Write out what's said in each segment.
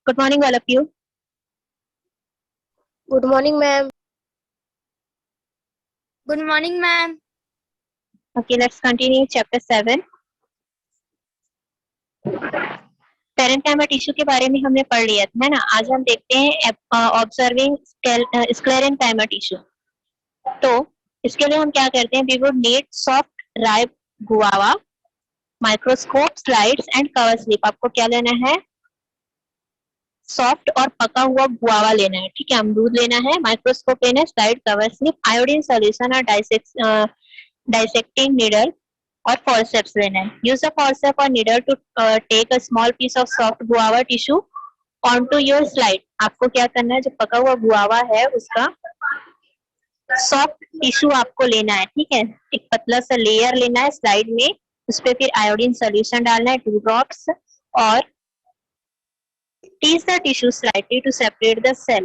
Good morning, all of you. Good morning, ma'am. Good morning, ma'am. Okay, let's continue chapter 7. Parenchyma tissue के बारे में हमने पढ़ लिया था, है ना। आज हम देखते हैं ऑब्जर्विंग स्क्लेरेन्काइमा टिश्यू। तो इसके लिए हम क्या करते हैं, we would need soft ripe guava, microscope, slides and cover slip. आपको क्या लेना है, सॉफ्ट और पका हुआ गुआवा लेना है, ठीक है, अमरूद लेना है, माइक्रोस्कोप लेना है, slide, cover slip, iodine solution और डाइसेक्टिंग नीडल और forceps लेना है। use a forceps or needle to take a small piece of soft guava tissue onto your slide। आपको क्या करना है, जो पका हुआ गुआवा है उसका सॉफ्ट टिश्यू आपको लेना है, ठीक है, एक पतला सा लेयर लेना है स्लाइड में, उस पे फिर आयोडीन सोल्यूशन डालना है 2 ड्रॉप्स और tease the tissue slightly to separate the cell।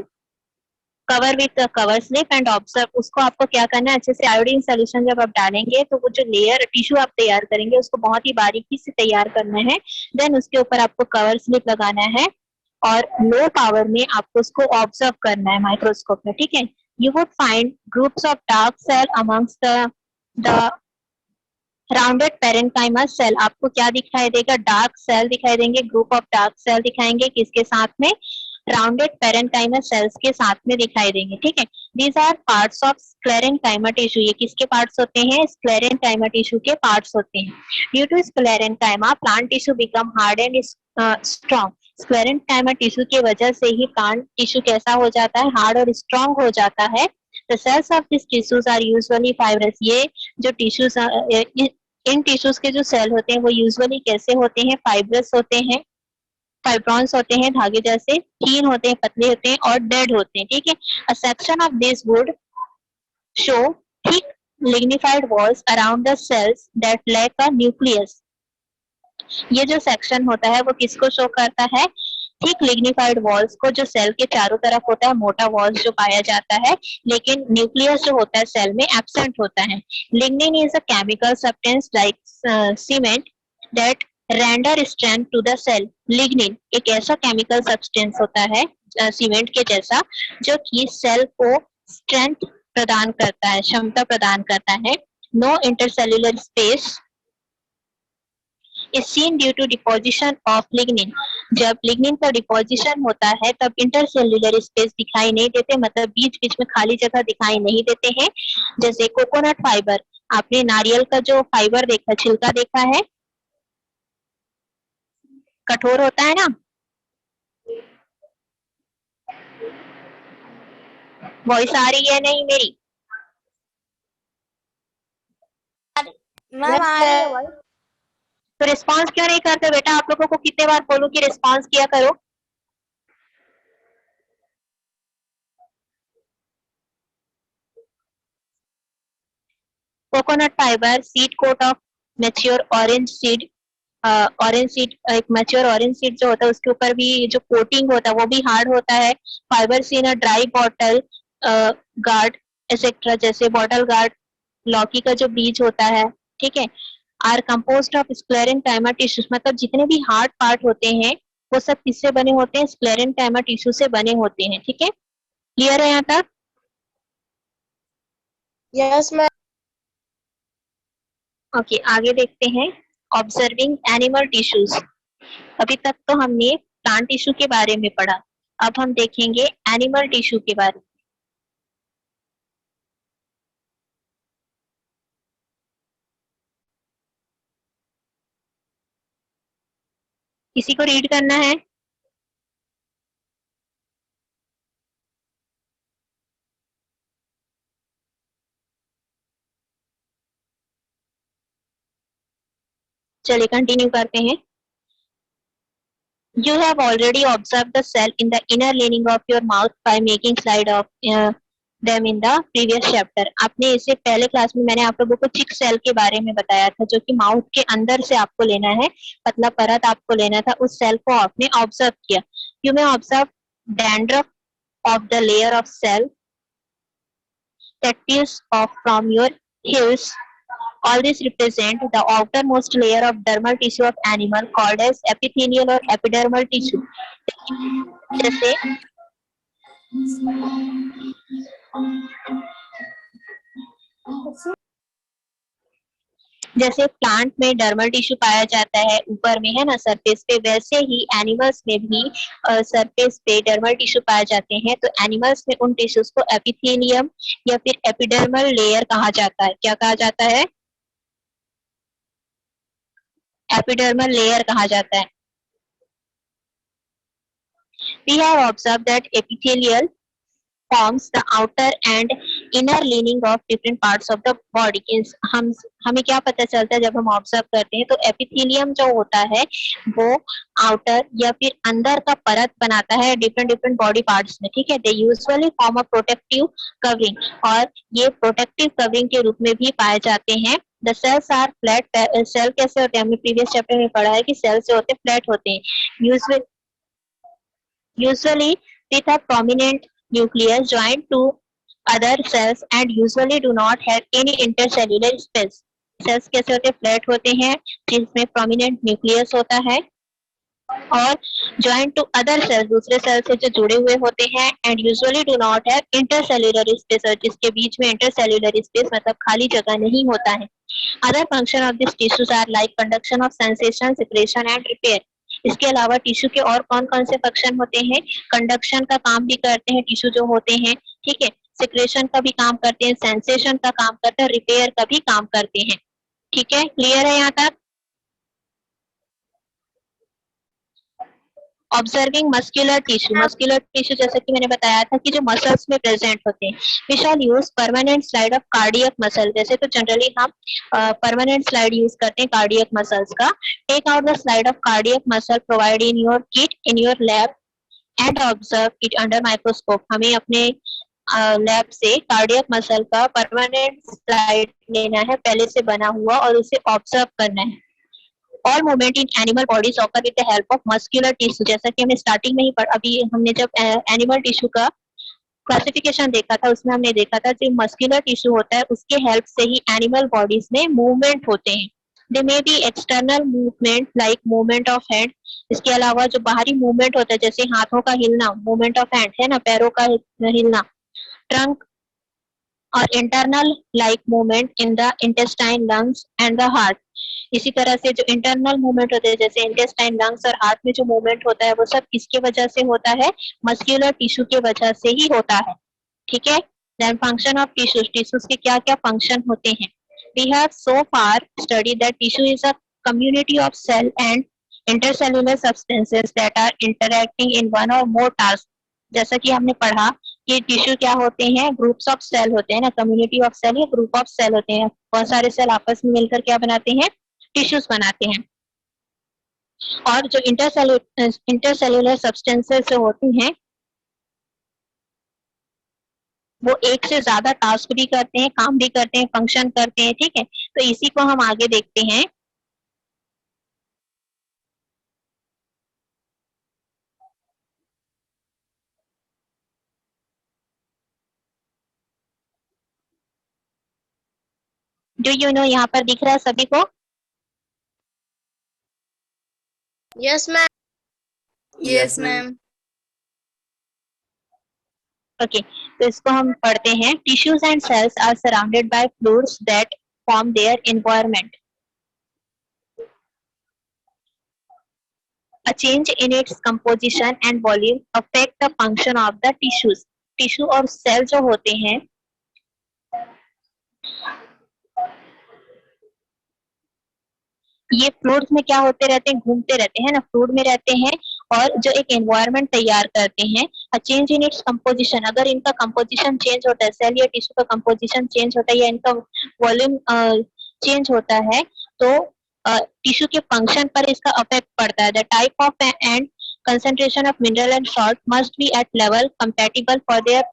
Cover with cover slip and observe. उसको आपको क्या करना है, अच्छे से आयोडीन सोल्यूशन जब आप डालेंगे तो वो जो लेयर टिश्यू आप तैयार करेंगे उसको बहुत ही बारीकी से तैयार करना है। देन उसके ऊपर आपको कवर स्लिप लगाना है और लो पावर में आपको उसको ऑब्जर्व करना है माइक्रोस्कोप में, ठीक है। You would find groups of dark cell amongst the rounded parenchyma cell. आपको क्या दिखाई देगा, डार्क सेल दिखाई देंगे, ग्रुप ऑफ डार्क सेल दिखाएंगे, किसके साथ में, राउंडेड पेरेन्काइमा सेल्स के साथ में दिखाई देंगे, ठीक है। These are parts of sclerenchyma tissue. ये किसके पार्ट्स होते हैं, स्क्लेरेन्काइमा टिश्यू के पार्ट्स होते हैं। Due to sclerenchyma plant tissue become hard and strong. Sclerenchyma tissue की वजह से ही प्लांट टिश्यू कैसा हो जाता है, हार्ड और स्ट्रॉन्ग हो जाता है। The cells of these tissues are usually fibrous। ये जो टिश्यूज, इन टिश्यूज के जो सेल होते हैं वो यूजुअली कैसे होते हैं, फाइब्रस होते हैं, फाइब्रॉन्स होते हैं, धागे जैसे, थीन होते हैं, पतले होते हैं और डेड होते हैं, ठीक है। A section of this would show thick lignified walls around the cells that lack a nucleus। ये जो सेक्शन होता है वो किसको शो करता है, थिक लिग्निफाइड वॉल्स को, जो सेल के चारों तरफ होता है, मोटा वॉल्स जो पाया जाता है, लेकिन न्यूक्लियस जो होता है सेल में एब्सेंट होता है। Lignin is a chemical substance like cement that render strength to the cell. Lignin एक ऐसा केमिकल सब्सटेंस होता है सीमेंट के जैसा, जो कि सेल को स्ट्रेंथ प्रदान करता है, क्षमता प्रदान करता है। No intercellular space is seen due to deposition of lignin। जब लिग्निन का डिपोजिशन होता है तब इंटरसेल्युलर स्पेस दिखाई नहीं देते, मतलब बीच बीच में खाली जगह दिखाई नहीं देते हैं। जैसे कोकोनट फाइबर, आपने नारियल का जो फाइबर देखा, छिलका देखा है, कठोर होता है ना। वॉइस आ रही है नहीं मेरी, मैम आ रही है वॉइस। तो रिस्पॉन्स क्यों नहीं करते बेटा, आप लोगों को कितने बार बोलूं कि रिस्पॉन्स किया करो। Coconut fibre seed coat of mature orange seed. Orange seed, एक मैच्योर ऑरेंज सीड जो होता है उसके ऊपर भी जो कोटिंग होता है वो भी हार्ड होता है। Fibre seen a dry bottle gourd etcetera, जैसे बॉटल गार्ड, लौकी का जो बीज होता है, ठीक है, are composed of sclerenchyma tissues. मतलब जितने भी हार्ड पार्ट होते हैं वो सब किससे बने होते हैं, स्क्लेरेन्काइमा टिश्यू से बने होते हैं, ठीक है। क्लियर है यहाँ तक? Yes, ma'am. ओके, आगे देखते हैं ऑब्जर्विंग एनिमल टिश्यूज। अभी तक तो हमने प्लांट टिश्यू के बारे में पढ़ा, अब हम देखेंगे एनिमल टिश्यू के बारे में। किसी को रीड करना है? चलिए कंटिन्यू करते हैं। You have already observed the cell in the inner lining of your mouth by making slide of them in the previous chapter। आपने इससे पहले क्लास में मैंने आप लोगों को चिक सेल के बारे में बताया था, जो कि माउथ के अंदर से आपको लेना है, पतला परत आपको लेना था, उस सेल को आपने ऑब्जर्व किया। You may observe dandruff of the layer of cell that peels off from your heels All these represent the outermost layer of dermal tissue of animal called as epithelial or epidermal tissue. जैसे जैसे plant में dermal tissue पाया जाता है ऊपर में, है ना, सरफेस पे, वैसे ही एनिमल्स में भी सरफेस पे डर्मल टिश्यू पाए जाते हैं। तो एनिमल्स में उन टिश्यूज को एपिथेलियम या फिर एपिडर्मल लेयर कहा जाता है। क्या कहा जाता है? एपिडर्मल लेयर कहा जाता है। We have observed that epithelial forms the outer and inner lining of different parts of the body. हमें क्या पता चलता है जब हम ऑब्जर्व करते हैं? तो एपिथेलियम जो होता है वो आउटर या फिर अंदर का परत बनाता है डिफरेंट डिफरेंट बॉडी पार्ट्स में, ठीक है। They usually form a protective covering, और ये प्रोटेक्टिव कवरिंग के रूप में भी पाए जाते हैं। The cells are flat. Cell कैसे होते हैं? हमने प्रीवियस चैप्टर में पढ़ा है कि सेल्स जो होते हैं फ्लैट होते हैं, usually with a prominent nucleus joined to other cells and usually do not have any intercellular space. Cells कैसे होते हैं? फ्लैट होते हैं, जिसमें प्रोमिनेंट न्यूक्लियस होता है और ज्वाइंट टू अदर सेल्स, दूसरे सेल से जो जुड़े हुए होते हैं, and usually do not have intercellular space, और जिसके बीच में इंटरसेल्युलर स्पेस मतलब खाली जगह नहीं होता है। Other function of this tissues are like conduction of sensation, secretion and repair. इसके अलावा टिश्यू के और कौन कौन से फंक्शन होते हैं? कंडक्शन का काम भी करते हैं टिश्यू जो होते हैं, ठीक है। सिक्रेशन का भी काम करते हैं, सेंसेशन का काम करते हैं, रिपेयर का भी काम करते हैं, ठीक है। क्लियर है यहाँ तक? ऑब्जर्विंग मस्कुलर टिश्यू जैसे कि मैंने बताया था कि जो मसल्स में प्रेजेंट होते हैं। We shall use permanent slide of cardiac muscle. जैसे तो जनरली हम परमानेंट स्लाइड यूज करते हैं कार्डियक मसल्स का। Take out the slide of cardiac muscle provide in your kit in your lab and observe it under microscope. हमें अपने lab से cardiac muscle का परमानेंट स्लाइड लेना है पहले से बना हुआ, और उसे ऑब्जर्व करना है। All movement in animal bodies occur with the help of muscular tissue. जैसा कि हमने स्टार्टिंग में ही अभी हमने जब एनिमल टिश्यू का क्लासिफिकेशन देखा था, उसमें हमने देखा था जो मस्कुलर टिश्यू होता है उसके हेल्प से ही एनिमल बॉडीज में मूवमेंट होते हैं। They may be external movement like movement of hand. इसके अलावा जो बाहरी मूवमेंट होता है जैसे हाथों का हिलना, मूवमेंट ऑफ हैंड है ना, पैरों का हिलना, ट्रंक, और internal like movement in the intestine, lungs and the heart. इसी तरह से जो इंटरनल मूवमेंट होते हैं जैसे इंटेस्टाइन, लंग्स और हार्ट में जो मूवमेंट होता है वो सब किसके वजह से होता है? मस्कुलर टिश्यू के वजह से ही होता है, ठीक है। देन फंक्शन ऑफ टिश्यूज के क्या क्या फंक्शन होते हैं? We have so far study that tissue is a community of cell and intercellular substances that are interacting in one or more task. जैसा कि हमने पढ़ा कि टिश्यू क्या होते हैं? ग्रुप्स ऑफ सेल होते हैं ना, कम्युनिटी ऑफ सेल या ग्रुप ऑफ सेल होते हैं। बहुत सारे सेल आपस में मिलकर क्या बनाते हैं? टिश्यूज बनाते हैं। और जो इंटरसेल्युलर सब्सटेंसेस होती हैं वो एक से ज्यादा टास्क भी करते हैं, काम भी करते हैं, फंक्शन करते हैं, ठीक है। तो इसी को हम आगे देखते हैं। जो यहाँ पर दिख रहा है सभी को? Yes, ma'am. Yes, ma'am. Okay, तो इसको हम पढ़ते हैं। Tissues and cells are surrounded by fluids that form their environment. A change in its composition and volume affect the function of the tissues. Tissue और सेल जो होते हैं ये फ्लूइड्स में क्या होते रहते हैं? घूमते रहते हैं ना, फ्लूइड में रहते हैं और जो एक एनवायरनमेंट तैयार करते हैं। A change in its composition, अगर इनका कंपोजिशन चेंज होता है, सेल या टिश्यू का कंपोजिशन चेंज होता है या इनका वॉल्यूम चेंज होता है, तो टिश्यू के फंक्शन पर इसका इफेक्ट पड़ता है। The type of and concentration of mineral and salt must be at level compatible for their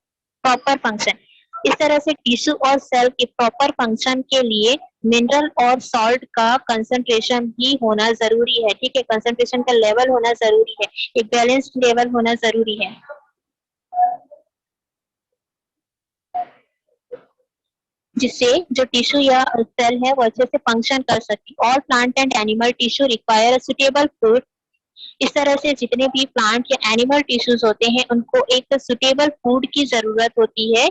proper function. इस तरह से टिश्यू और सेल के प्रॉपर फंक्शन के लिए मिनरल और सॉल्ट का कंसंट्रेशन भी होना जरूरी है, ठीक है। कंसंट्रेशन का लेवल होना जरूरी है, एक बैलेंस्ड लेवल होना जरूरी है। जिससे जो टिश्यू या सेल है वो अच्छे से फंक्शन कर सके। All plant and animal tissue require suitable food. इस तरह से जितने भी प्लांट या एनिमल टिश्यूज होते हैं उनको एक सुटेबल फूड की जरूरत होती है,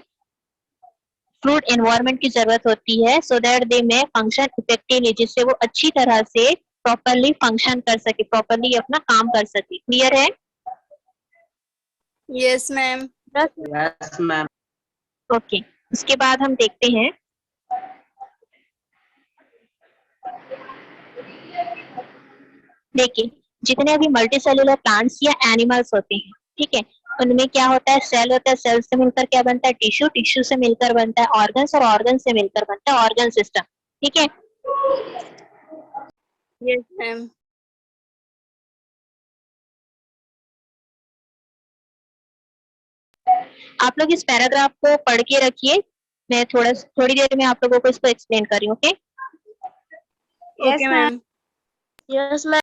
फ्रूट एनवायरनमेंट की जरूरत होती है, so that they may function effectively, जिससे वो अच्छी तरह से प्रॉपरली फंक्शन कर सके, प्रॉपरली अपना काम कर सके। क्लियर है? Yes, ma'am. Yes, ma'am. Okay, उसके बाद हम देखते हैं देखिए जितने भी मल्टी सेलुलर प्लांट्स या एनिमल्स होते हैं, ठीक है, उनमें क्या होता है, सेल होता है, सेल से मिलकर क्या बनता है, टिश्यू, टिश्यू से मिलकर बनता है ऑर्गन्स, और ऑर्गन से मिलकर बनता है ऑर्गन सिस्टम। ठीक है, Yes, ma'am. आप लोग इस पैराग्राफ को पढ़ के रखिए, मैं थोड़ी देर में आप लोगों को इसको एक्सप्लेन कर रही हूँ। Okay, Okay, ma'am. Yes, ma'am.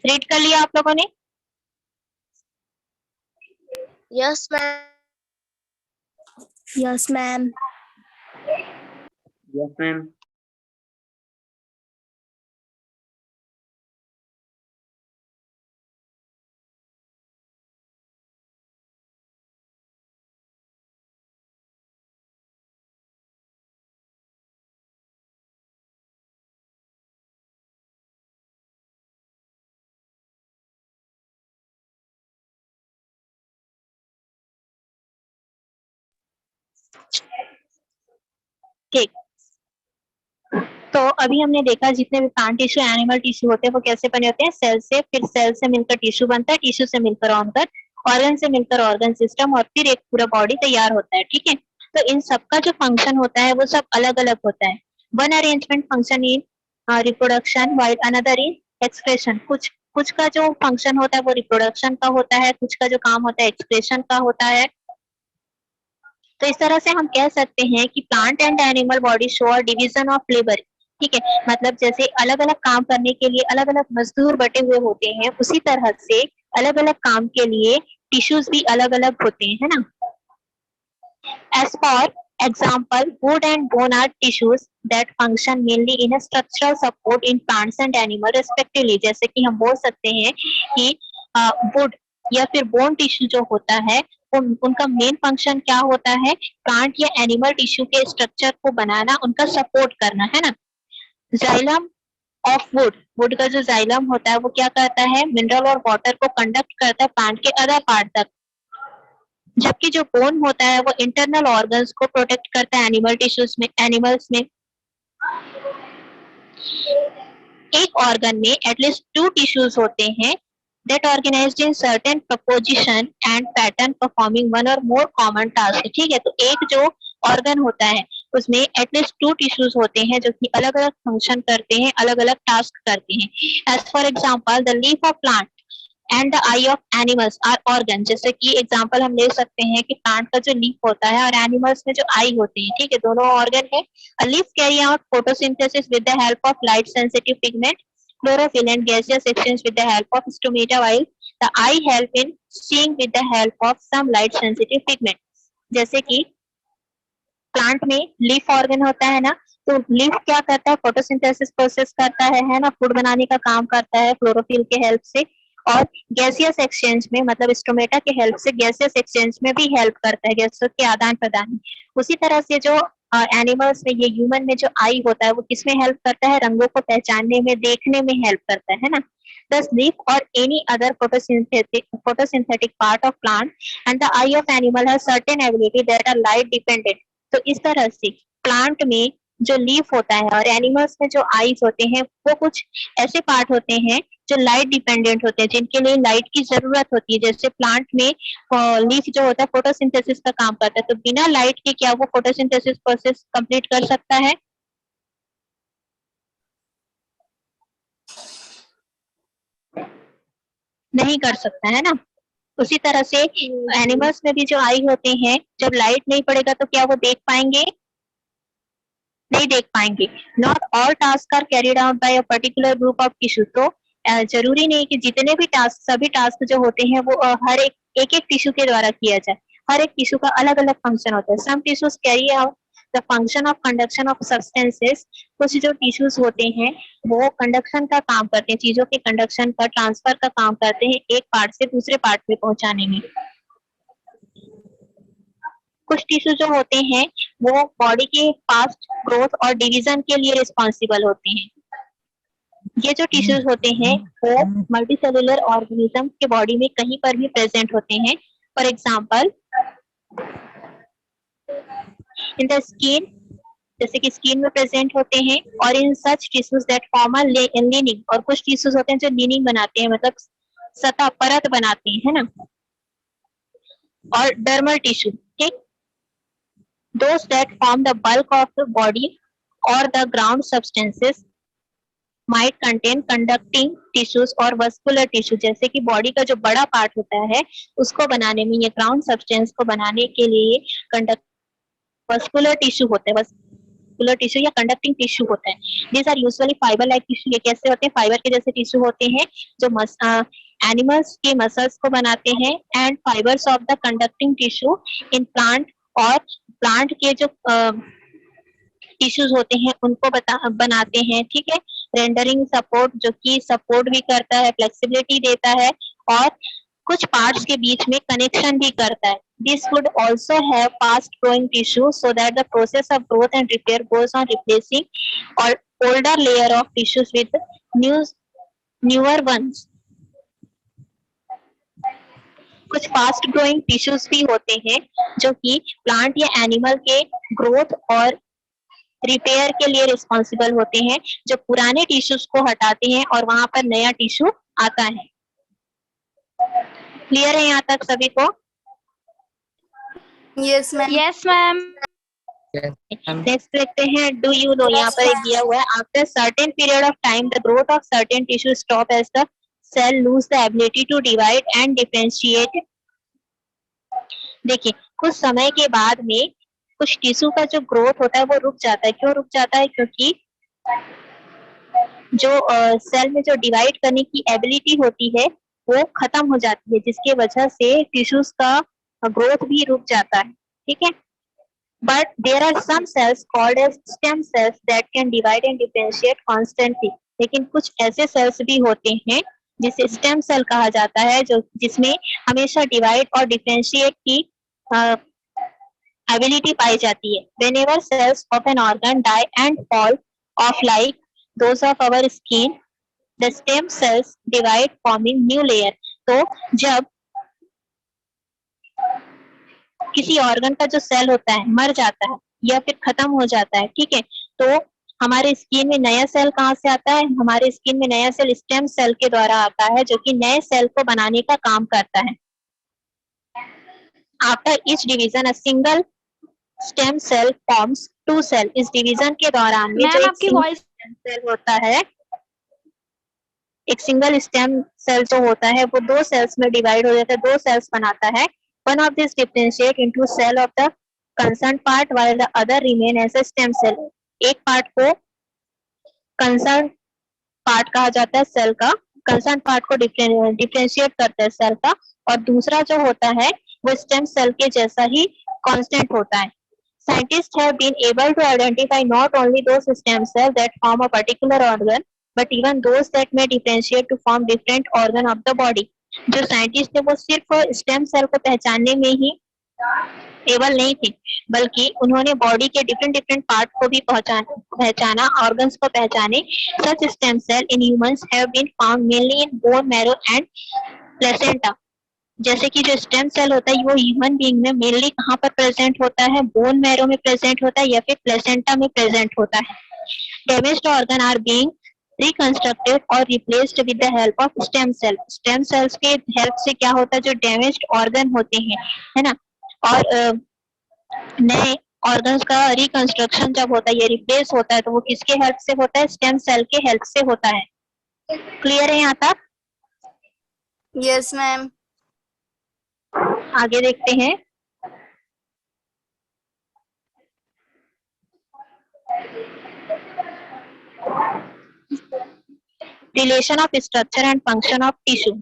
Read कर लिया आप लोगों ने? Yes, ma'am. Yes, ma'am. Yes, ma'am. ठीक, तो अभी हमने देखा जितने भी प्लांट टिश्यू एनिमल टिश्यू होते हैं वो कैसे बने होते हैं, सेल से, फिर सेल से मिलकर टिश्यू बनता है, टिश्यू से मिलकर ऑर्गन से मिलकर ऑर्गन सिस्टम, और फिर एक पूरा बॉडी तैयार होता है। ठीक है, तो इन सबका जो फंक्शन होता है वो सब अलग अलग होता है। One arrangement function in reproduction while another in expression. कुछ कुछ का जो फंक्शन होता है वो रिप्रोडक्शन का होता है, कुछ का जो काम होता है एक्सप्रेशन का होता है। तो इस तरह से हम कह सकते हैं कि plant and animal body show a division of labour. ठीक है, मतलब जैसे अलग अलग काम करने के लिए अलग अलग मजदूर बटे हुए होते हैं, उसी तरह से अलग अलग काम के लिए टिश्यूज भी अलग अलग होते हैं, है ना। As for example, wood and bone are tissues that function mainly in a structural support in plants and animal respectively। जैसे कि हम बोल सकते हैं कि wood या फिर बोन टिश्यू जो होता है वो उनका मेन फंक्शन क्या होता है, प्लांट या एनिमल टिश्यू के स्ट्रक्चर को बनाना, उनका सपोर्ट करना, है ना। जाइलम ऑफ वुड, वुड का जो जाइलम होता है वो क्या करता है, मिनरल और वाटर को कंडक्ट करता है प्लांट के अदर पार्ट तक, जबकि जो बोन होता है वो इंटरनल ऑर्गन्स को प्रोटेक्ट करता है एनिमल टिश्यूज में, एनिमल्स में। एक ऑर्गन में एटलीस्ट 2 टिश्यूज होते हैं that organized in certain proposition and pattern performing one or more common task। ठीक है, तो एक जो ऑर्गन होता है उसमें एटलीस्ट 2 टिश्यूज होते हैं जो कि अलग अलग फंक्शन करते हैं, अलग अलग टास्क करते हैं। As for example the leaf of plant and the eye of animals are organ. जैसे कि एग्जांपल हम ले सकते हैं कि प्लांट का जो लीफ होता है और एनिमल्स में जो आई होते हैं, ठीक है, दोनों ऑर्गन है। A leaf carry out photosynthesis with the help of light sensitive pigment, chlorophyll and gaseous sections with the help of stomata, while the eye help in seeing with the help of some light sensitive pigment। जैसे कि plant में leaf organ होता है ना, तो leaf क्या करता है, फोटोसिंथेसिस प्रोसेस करता है ना, फूड बनाने का काम करता है क्लोरोफिल के हेल्प से, और गैसियस एक्सचेंज में मतलब स्टोमेटा के हेल्प से गैसियस एक्सचेंज में भी हेल्प करता है, गैसों के आदान प्रदान। उसी तरह से जो एनिमल्स में, ये ह्यूमन में जो आई होता है वो किसमें हेल्प करता है, रंगों को पहचानने में, देखने में हेल्प करता है ना। Thus leaf or any other photosynthetic part of plant and the eye of animal has certain ability that are light dependent। तो इस तरह से प्लांट में जो लीफ होता है और एनिमल्स में जो आईज होते हैं वो कुछ ऐसे पार्ट होते हैं जो लाइट डिपेंडेंट होते हैं, जिनके लिए लाइट की जरूरत होती है। जैसे प्लांट में लीफ जो होता है फोटोसिंथेसिस का काम करता है, तो बिना लाइट के क्या वो फोटोसिंथेसिस प्रोसेस कंप्लीट कर सकता है? नहीं कर सकता, है ना। उसी तरह से एनिमल्स में भी जो आई होते हैं, जब लाइट नहीं पड़ेगा तो क्या वो देख पाएंगे? नहीं देख पाएंगे। Not all task are carried out by a particular group of tissue. तो जरूरी नहीं कि जितने भी टास्क, सभी टास्क जो होते हैं वो हर एक एक टिश्यू के द्वारा किया जाए। हर एक टिश्यू का अलग अलग फंक्शन होता है। Some tissues carry out the function of conduction of substances. कुछ जो टिश्यूज होते हैं वो कंडक्शन का काम करते हैं, चीजों के कंडक्शन का, ट्रांसफर का काम करते हैं एक पार्ट से दूसरे पार्ट में पहुंचाने में। कुछ टिश्यू जो होते हैं वो बॉडी के फास्ट ग्रोथ और डिवीजन के लिए रिस्पॉन्सिबल होते हैं। ये जो टिश्यूज होते हैं वो मल्टीसेलुलर ऑर्गेनिज्म के बॉडी में कहीं पर भी प्रेजेंट होते हैं। For example in the skin, जैसे कि स्किन में प्रेजेंट होते हैं, और in such tissues that form a lining, और कुछ टिश्यूज होते हैं जो लीनिंग बनाते हैं, मतलब सतह परत बनाते हैं, है ना। और डर्मल टिश्यू, ठीक, those that form the bulk of the body or the ground substances might contain conducting tissues और vascular tissue। जैसे कि बॉडी का जो बड़ा पार्ट होता है उसको बनाने में, ये ग्राउंड सब्सटेंस को बनाने के लिए वस्कुलर टिश्यू होता है, वस्कुलर टिश्यू या कंडक्टिंग टिश्यू होता है। These are usually fibre like tissue. ये कैसे होते हैं? फाइबर के जैसे टिश्यू होते हैं जो एनिमल्स के मसल्स को बनाते हैं। And fibres of the conducting tissue in plant, और प्लांट के जो टिश्यूज होते हैं उनको बनाते हैं, ठीक है। रेंडरिंग सपोर्ट, जो कि सपोर्ट भी करता है, फ्लेक्सिबिलिटी देता है, और कुछ पार्ट्स के बीच में कनेक्शन भी करता है। This would also have fast growing tissue so that the process of growth and repair goes on replacing or older layer of tissues with newer ones। कुछ फास्ट ग्रोइंग टिश्यूज भी होते हैं जो कि प्लांट या एनिमल के growth और repair के लिए रिस्पॉन्सिबल होते हैं, जो पुराने टिश्यूज को हटाते हैं और वहां पर नया टिश्यू आता है। क्लियर है यहाँ तक सभी को? Yes, ma'am. Yes, ma'am. Next देखते हैं डू यू नो। यहाँ पर एक दिया हुआ है, after certain period of time the growth of certain tissue stop as the cell lose the ability to divide and differentiate. देखिए कुछ समय के बाद में कुछ टिश्यू का जो ग्रोथ होता है वो रुक जाता है। क्यों रुक जाता है? क्योंकि जो सेल में जो डिवाइड करने की एबिलिटी होती है वो खत्म हो जाती है, जिसकी वजह से टिश्यूज का ग्रोथ भी रुक जाता है। ठीक है, but there are some cells called as stem cells that can divide and differentiate constantly. लेकिन कुछ ऐसे सेल्स भी होते हैं जिसे स्टेम सेल कहा जाता है, जो जिसमें हमेशा डिवाइड और डिफरेंशिएट की एबिलिटी पाई जाती है। Whenever cells of an organ die and fall off like those of our skin, the stem cells divide forming new layer. तो जब किसी ऑर्गन का जो सेल होता है मर जाता है या फिर खत्म हो जाता है, ठीक है, तो हमारे स्किन में नया सेल कहाँ से आता है? हमारे स्किन में नया सेल स्टेम सेल के द्वारा आता है, जो कि नए सेल को बनाने का काम करता है। After each division a single stem cell forms two cell. इस डिवीजन के दौरान में जो एक सिंगल स्टेम सेल होता है, एक सिंगल स्टेम सेल जो होता है वो दो सेल्स में डिवाइड हो जाता है, दो सेल्स बनाता है। One of these differentiate into cell of the concerned part while the other remain as a stem cell. एक पार्ट को concerned पार्ट कहा जाता है सेल का, concerned पार्ट को डिफरेंशिएट करता है सेल का, और दूसरा जो होता है वो स्टेम सेल के जैसा ही कांस्टेंट होता है। Scientists have been able to identify not only those stem cells that form a particular organ, but even those that may differentiate to form different organ of the body. जो scientist थे वो सिर्फ stem cell को पहचानने में he able नहीं थे, बल्कि उन्होंने बॉडी के डिफरेंट डिफरेंट पार्ट को भी पहचाना, ऑर्गन्स को पहचाने। Such stem cell in humans have been found mainly in bone marrow and placenta. जैसे कि जो स्टेम सेल होता है वो ह्यूमन बीइंग में मेनली कहाँ पर प्रेजेंट होता है? बोन मैरो में प्रेजेंट होता है या फिर प्लेसेंटा में प्रेजेंट होता है। Damaged organ are being reconstructed और replaced with the help of stem cell. Stem cells के हेल्प से क्या होता है? जो डैमेज्ड ऑर्गन होते हैं, है ना, और नए ऑर्गन्स का रिकंस्ट्रक्शन जब होता है, ये रिप्लेस होता है, तो वो किसके हेल्प से होता है? स्टेम सेल के हेल्प से होता है। क्लियर है यहाँ तक? Yes, ma'am. आगे देखते हैं। Relation of structure and function of tissue.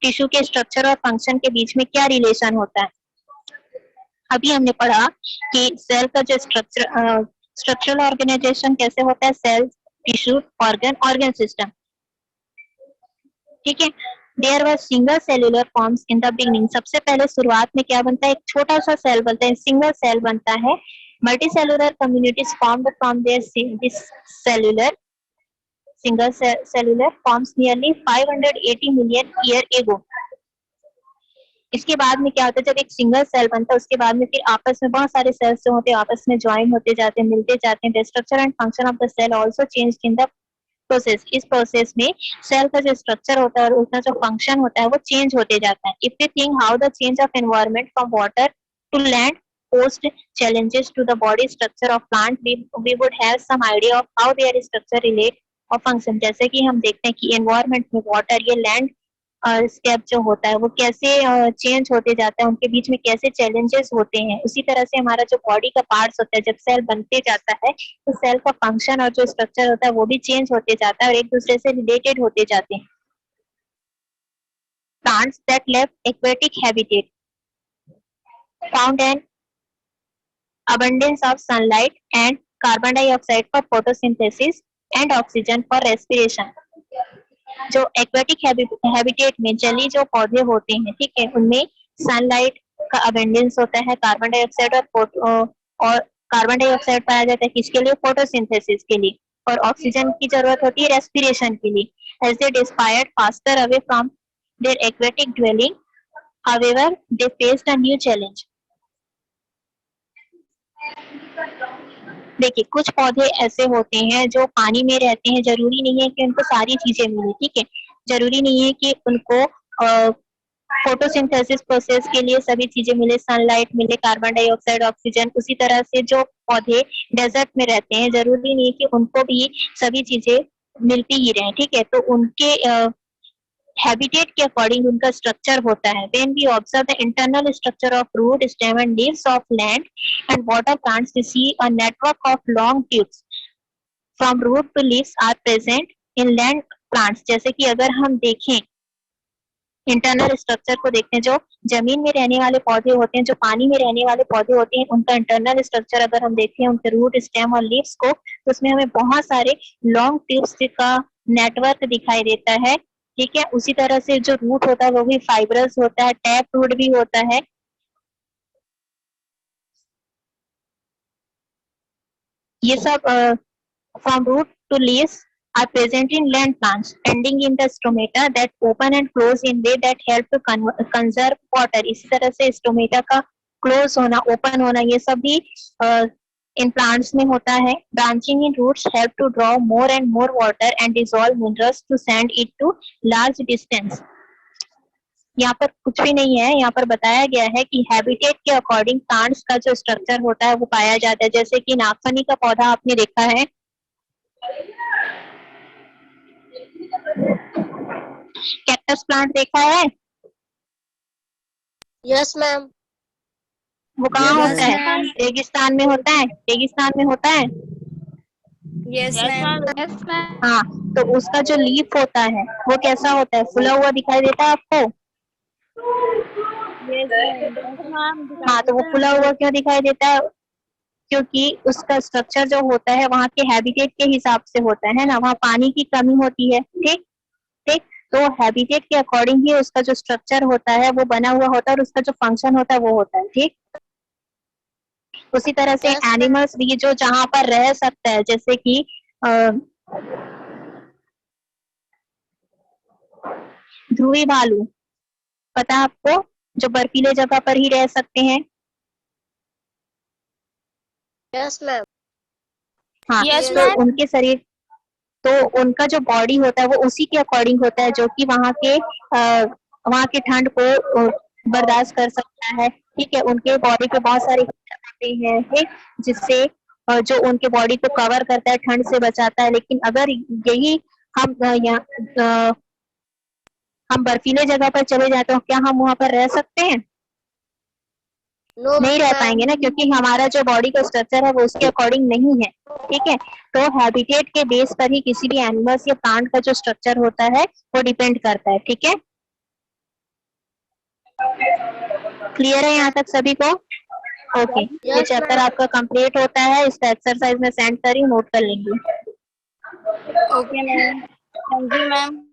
Tissue के स्ट्रक्चर और फंक्शन के बीच में क्या रिलेशन होता है? अभी हमने पढ़ा कि सेल का जो स्ट्रक्चरल ऑर्गेनाइजेशन कैसे होता है? Cell, tissue, organ system. ठीक है, there was single cellular forms in the beginning. सबसे पहले शुरुआत में क्या बनता है? एक छोटा सा सेल बनता है, सिंगल सेल बनता है। Multi cellular communities formed from there this cellular single cellular forms nearly 580 million year ago. इसके बाद में क्या होता है? जब एक सिंगल सेल बनता है उसके बाद में फिर आपस में बहुत सारे सेल्स जो होते हैं आपस में ज्वाइन होते जाते हैं, मिलते जाते हैं। The structure and function of the cell also changed in the process. इस प्रोसेस में सेल का जो स्ट्रक्चर होता है और उसका जो फंक्शन होता है वो चेंज होते जाता है। If we think how the change of environment from water to land posed challenges to the body structure of plant, we would have some idea of how their structure relate और function. जैसे कि हम देखते हैं कि environment में water, ये land escape जो होता है वो कैसे चेंज होते जाता है, उनके बीच में कैसे चैलेंजेस होते हैं। उसी तरह से हमारा जो बॉडी का पार्ट्स होता है, जब सेल बनते जाता है तो सेल का फंक्शन और जो स्ट्रक्चर होता है वो भी चेंज होते जाता है और एक दूसरे से रिलेटेड होते जाते हैं। Plants that left aquatic habitat found an abundance of sunlight and carbon dioxide for photosynthesis and oxygen for respiration. जो एक्वेटिक हैबिटेट में जलीय जो पौधे होते हैं, ठीक है, उनमें सनलाइट का अबेंडेंस होता है, कार्बन डाइऑक्साइड और कार्बन डाइऑक्साइड पाया जाता है किसके लिए? फोटोसिंथेसिस के लिए। और ऑक्सीजन की जरूरत होती है रेस्पिरेशन के लिए। As they dispersed faster away from their aquatic dwelling, however they faced a new challenge. देखिए, कुछ पौधे ऐसे होते हैं जो पानी में रहते हैं, जरूरी नहीं है कि उनको सारी चीजें मिले, ठीक है, जरूरी नहीं है कि उनको फोटोसिंथेसिस प्रोसेस के लिए सभी चीजें मिले, सनलाइट मिले, कार्बन डाइऑक्साइड, ऑक्सीजन। उसी तरह से जो पौधे डेजर्ट में रहते हैं, जरूरी नहीं है कि उनको भी सभी चीजें मिलती ही रहें, ठीक है, तो उनके हैबिटेट के अकॉर्डिंग उनका स्ट्रक्चर होता है. When we observe the internal structure of root, stem and leaves of land and water plants, we see a network of long tubes from root to leaves are present in land plants. जैसे कि अगर हम देखें internal structure को देखते हैं, जो जमीन में रहने वाले पौधे होते हैं, जो पानी में रहने वाले पौधे होते हैं, उनका इंटरनल स्ट्रक्चर अगर हम देखें उनके रूट, स्टेम और लीव्स को, तो उसमें हमें बहुत सारे लॉन्ग ट्यूब्स का नेटवर्क दिखाई देता है. ठीक है, उसी तरह से जो रूट होता है वो भी फाइब्रस होता है, टैप रूट भी होता है. ये सब from root to leaves are present in land plants, ending in the stomata that open and close in way that help to conserve water. इसी तरह से स्टोमेटा का क्लोज होना, ओपन होना, ये सब भी इन प्लांट्स में होता है. Branching in roots help to draw more and more water and dissolve minerals to send it to large distance. यहाँ पर कुछ भी नहीं है, यहाँ पर बताया गया है कि हैबिटेट के अकॉर्डिंग प्लांट्स का जो स्ट्रक्चर होता है वो पाया जाता है. जैसे कि नागफनी का पौधा आपने देखा है, कैक्टस प्लांट देखा है, Yes, ma'am. वो कहाँ Yes, होता है? ma'am. रेगिस्तान में होता है. रेगिस्तान में होता है. Yes, ma'am. Yes, ma'am. हाँ, तो उसका जो लीफ होता है वो कैसा होता है? फुला हुआ दिखाई देता है आपको? Yes, ma'am. हाँ, तो वो फुला हुआ क्यों दिखाई देता है? क्योंकि उसका स्ट्रक्चर जो होता है वहाँ के हैबिटेट के हिसाब से होता है ना, वहाँ पानी की कमी होती है. ठीक ठीक, तो हैबिटेट के अकॉर्डिंग ही उसका जो स्ट्रक्चर होता है वो बना हुआ होता है और उसका जो फंक्शन होता है वो होता है. ठीक, उसी तरह से Yes, ma'am. एनिमल्स भी जो जहाँ पर रह सकता है, जैसे कि ध्रुवी भालू, पता है आपको, जो बर्फीले जगह पर ही रह सकते हैं. Yes, ma'am. हाँ, Yes, तो ma'am. उनके शरीर, तो उनका जो बॉडी होता है वो उसी के अकॉर्डिंग होता है जो कि वहाँ के ठंड को बर्दाश्त कर सकता है. ठीक है, उनके बॉडी पे बहुत सारे होते हैं, ठीक, जिससे जो उनके बॉडी को कवर करता है, ठंड से बचाता है. लेकिन अगर यही हम हम बर्फीले जगह पर चले जाते हैं, क्या हम वहाँ पर रह सकते हैं? No, नहीं रह ma'am. पाएंगे ना, क्योंकि हमारा जो बॉडी का स्ट्रक्चर है वो उसके अकॉर्डिंग नहीं है. ठीक है, तो हैबिटेट के बेस पर ही किसी भी एनिमल्स या प्लांट का जो स्ट्रक्चर होता है वो डिपेंड करता है. ठीक है, क्लियर है यहाँ तक सभी को? ओके, ये Yes, चैप्टर ma'am. आपका कंप्लीट होता है. इसका एक्सरसाइज में सेंड करी, नोट कर लेंगे. Okay, ma'am. Thank you, ma'am.